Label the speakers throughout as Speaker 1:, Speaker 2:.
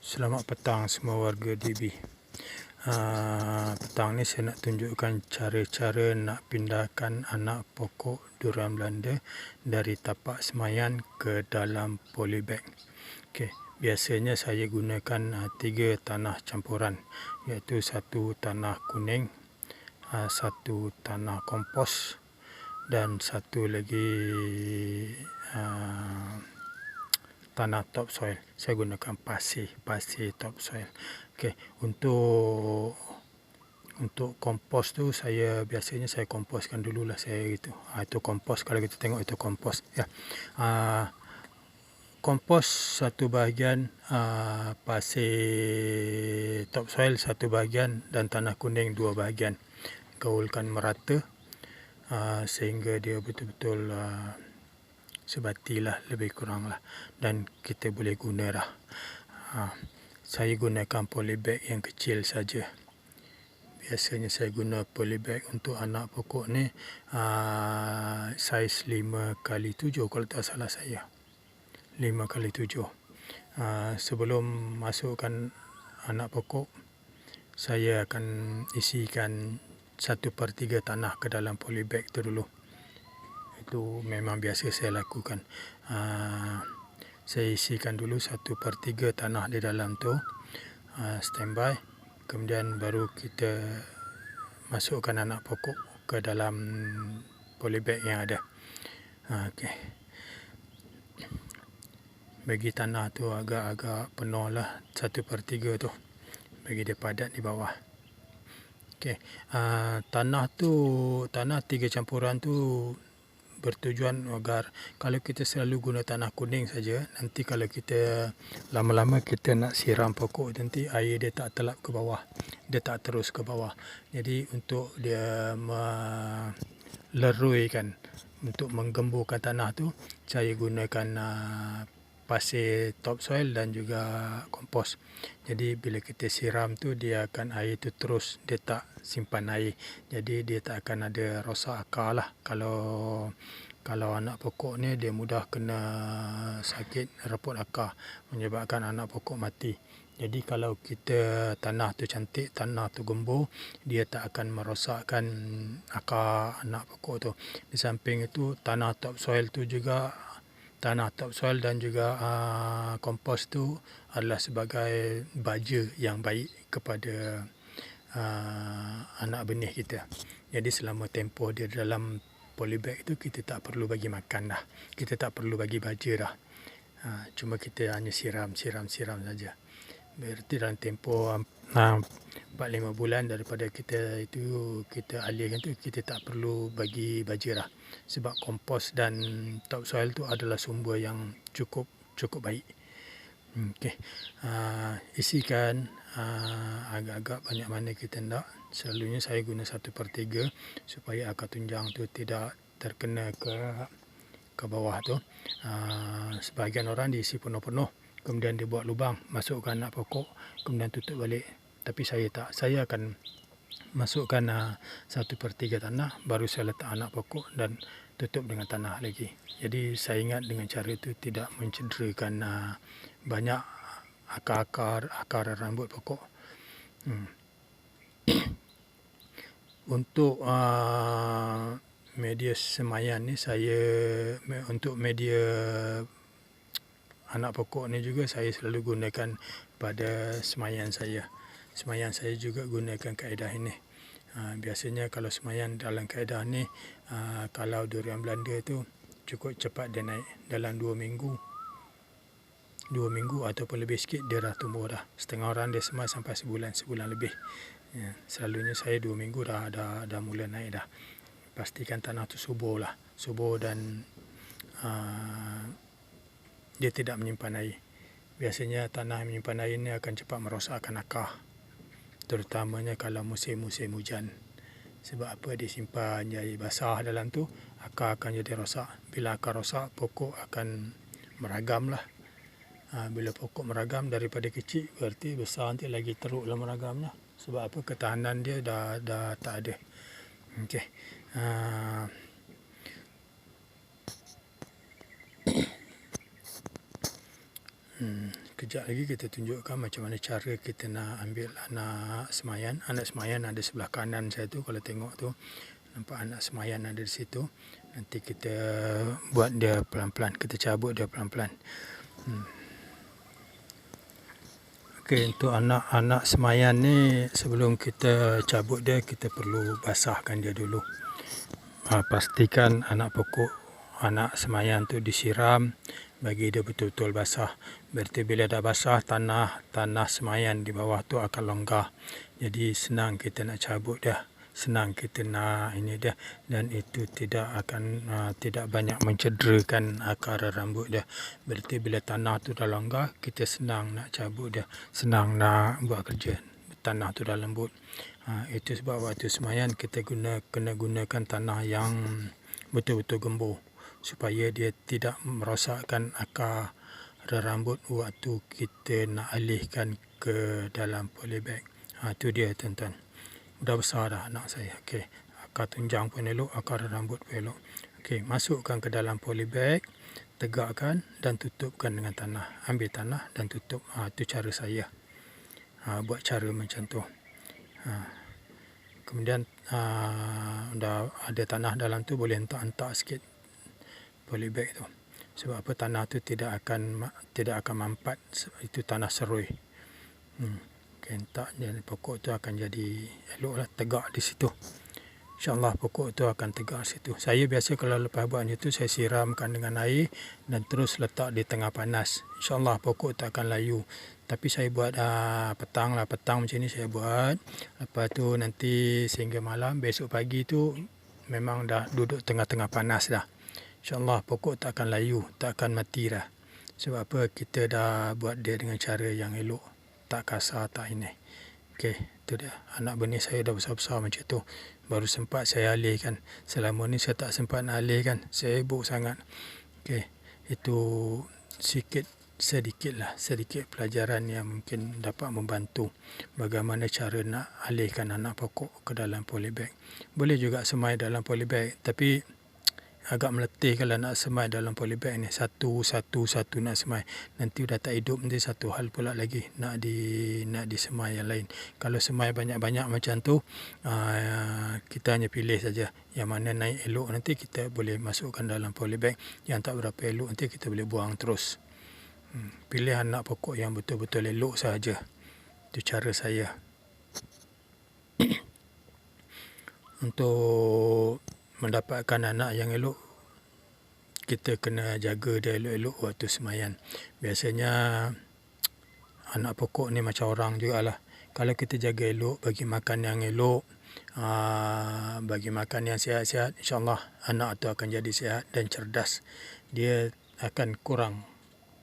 Speaker 1: Selamat petang semua warga DB. Petang ni saya nak tunjukkan cara-cara nak pindahkan anak pokok durian Belanda dari tapak semayan ke dalam polybag. Okey, biasanya saya gunakan 3 tanah campuran, iaitu 1 tanah kuning, 1 tanah kompos dan 1 lagi tanah topsoil. Saya gunakan pasir topsoil. Okey, untuk kompos tu biasanya saya komposkan dululah saya itu. Itu kompos, kalau kita tengok itu kompos ya. Kompos 1 bahagian, pasir topsoil 1 bahagian dan tanah kuning 2 bahagian. Gaulkan merata sehingga dia betul-betul sebatilah, lebih kurang lah, dan kita boleh guna dah. Saya gunakan polybag yang kecil saja. Biasanya saya guna polybag untuk anak pokok ni saiz 5x7 kalau tak salah saya. 5x7. Sebelum masukkan anak pokok, saya akan isikan 1/3 tanah ke dalam polybag tu dulu. Itu memang biasa saya lakukan. Saya isikan dulu 1/3 tanah di dalam tu, standby. Kemudian baru kita masukkan anak pokok ke dalam polybag yang ada. Okey. Bagi tanah tu agak-agak penuh lah, 1/3 tu, bagi dia padat di bawah. Okey. Tanah 3 campuran tu bertujuan agar kalau kita selalu guna tanah kuning saja, nanti kalau kita lama-lama kita nak siram pokok, nanti air dia tak telap ke bawah, dia tak terus ke bawah. Jadi untuk dia meleruikan, untuk menggemburkan tanah tu, saya gunakan pasir topsoil dan juga kompos. Jadi bila kita siram tu, dia akan air tu terus, dia tak simpan air. Jadi dia tak akan ada rosak akar lah. Kalau anak pokok ni dia mudah kena sakit reput akar, menyebabkan anak pokok mati. Jadi kalau kita tanah tu cantik, tanah tu gembur, dia tak akan merosakkan akar anak pokok tu. Di samping itu, tanah topsoil dan juga kompos tu adalah sebagai baja yang baik kepada anak benih kita. Jadi selama tempoh dia dalam polybag tu, kita tak perlu bagi makan dah, kita tak perlu bagi baja dah. Cuma kita hanya siram saja. Berarti dalam tempoh 4-5 bulan daripada kita alihkan tu, kita tak perlu bagi baja dah. Sebab kompos dan topsoil tu adalah sumber yang cukup baik. Okey. Isikan agak-agak banyak mana kita nak. Selalunya saya guna 1/3 supaya akar tunjang tu tidak terkena ke bawah tu. Sebahagian orang diisi penuh-penuh, kemudian dia buat lubang, masukkan anak pokok, kemudian tutup balik. Tapi saya tak. Saya akan masukkan 1/3 tanah, baru saya letak anak pokok dan tutup dengan tanah lagi. Jadi saya ingat dengan cara itu tidak mencederakan banyak akar rambut pokok. Untuk media semayan ni, untuk media anak pokok ni juga saya selalu gunakan pada semayan saya. Semayan saya juga gunakan kaedah ini. Biasanya kalau semayan dalam kaedah ni, kalau durian Belanda tu cukup cepat dia naik. Dalam 2 minggu ataupun lebih sikit, dia dah tumbuh dah. Setengah orang dia semai sampai sebulan lebih. Selalunya saya 2 minggu dah mula naik dah. Pastikan tanah tu subur dan dia tidak menyimpan air. Biasanya tanah yang menyimpan air ni akan cepat merosakkan akar, terutamanya kalau musim hujan. Sebab apa? Dia simpan air basah dalam tu, akar akan jadi rosak. Bila akar rosak, pokok akan meragam lah. Bila pokok meragam daripada kecil, berarti besar nanti lagi teruklah meragamnya. Sebab apa? Ketahanan dia dah tak ada. Okey. Kejap lagi kita tunjukkan macam mana cara kita nak ambil anak semayan. Anak semayan ada sebelah kanan saya tu, kalau tengok tu nampak anak semayan ada di situ. Nanti kita buat dia pelan-pelan, kita cabut dia pelan-pelan. Okey, untuk anak-anak semayan ni, sebelum kita cabut dia, kita perlu basahkan dia dulu. Pastikan anak pokok, anak semayan tu disiram bagi dia betul-betul basah. Berarti bila dah basah, tanah semayan di bawah tu akan longgar. Jadi senang kita nak cabut dia, senang kita nak ini dia, dan itu tidak banyak mencederakan akar rambut dia. Berarti bila tanah tu dah longgar, kita senang nak cabut dia, senang nak buat kerja. Tanah tu dah lembut. Itu sebab waktu semayan kita kena gunakan tanah yang betul-betul gembur, supaya dia tidak merosakkan akar rambut waktu kita nak alihkan ke dalam polybag. Itu dia tuan-tuan. Dah besar dah anak saya. Okey, akar tunjang pun elok, akar rambut pun elok. Okey, masukkan ke dalam polybag, tegakkan dan tutupkan dengan tanah. Ambil tanah dan tutup. Itu cara saya. Buat cara macam tu. Kemudian dah ada tanah dalam tu, boleh hentak-hentak sikit polybag tu. Sebab apa? Tanah tu tidak akan mampat. Itu tanah serui. Hentak dan pokok tu akan jadi eloklah, tegak di situ. InsyaAllah pokok tu akan tegak di situ. Saya biasa kalau lepas buat macam tu, saya siramkan dengan air dan terus letak di tengah panas. InsyaAllah pokok tu akan layu. Tapi saya buat petang macam ni saya buat. Lepas tu nanti sehingga malam, besok pagi tu memang dah duduk tengah-tengah panas dah. InsyaAllah pokok tak akan layu, tak akan mati dah. Sebab apa? Kita dah buat dia dengan cara yang elok, tak kasar, tak ini. Okey, tu dia. Anak benih saya dah besar-besar macam tu. Baru sempat saya alihkan. Selama ni saya tak sempat nak alihkan. Saya sibuk sangat. Okey, itu sedikit pelajaran yang mungkin dapat membantu bagaimana cara nak alihkan anak pokok ke dalam polybag. Boleh juga semai dalam polybag, tapi agak meletih kalau nak semai dalam polybag ni. Satu nak semai. Nanti dah tak hidup, nanti satu hal pula lagi nak disemai yang lain. Kalau semai banyak-banyak macam tu, kita hanya pilih saja yang mana naik elok, nanti kita boleh masukkan dalam polybag. Yang tak berapa elok, nanti kita boleh buang terus. Pilih anak pokok yang betul-betul elok sahaja. Itu cara saya. Untuk mendapatkan anak yang elok, kita kena jaga dia elok-elok waktu semayan. Biasanya anak pokok ni macam orang jugalah. Kalau kita jaga elok, bagi makan yang elok, bagi makan yang sihat-sihat, insyaAllah anak tu akan jadi sihat dan cerdas. Dia akan kurang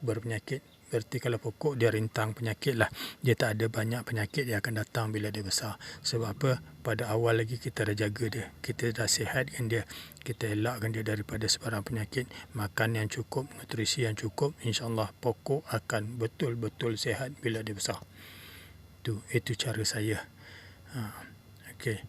Speaker 1: berpenyakit. Berarti kalau pokok dia rintang penyakit lah. Dia tak ada banyak penyakit yang akan datang bila dia besar. Sebab apa? Pada awal lagi kita dah jaga dia. Kita dah sihatkan dia. Kita elakkan dia daripada sebarang penyakit. Makan yang cukup, nutrisi yang cukup. InsyaAllah pokok akan betul-betul sihat bila dia besar. Itu cara saya. Okey.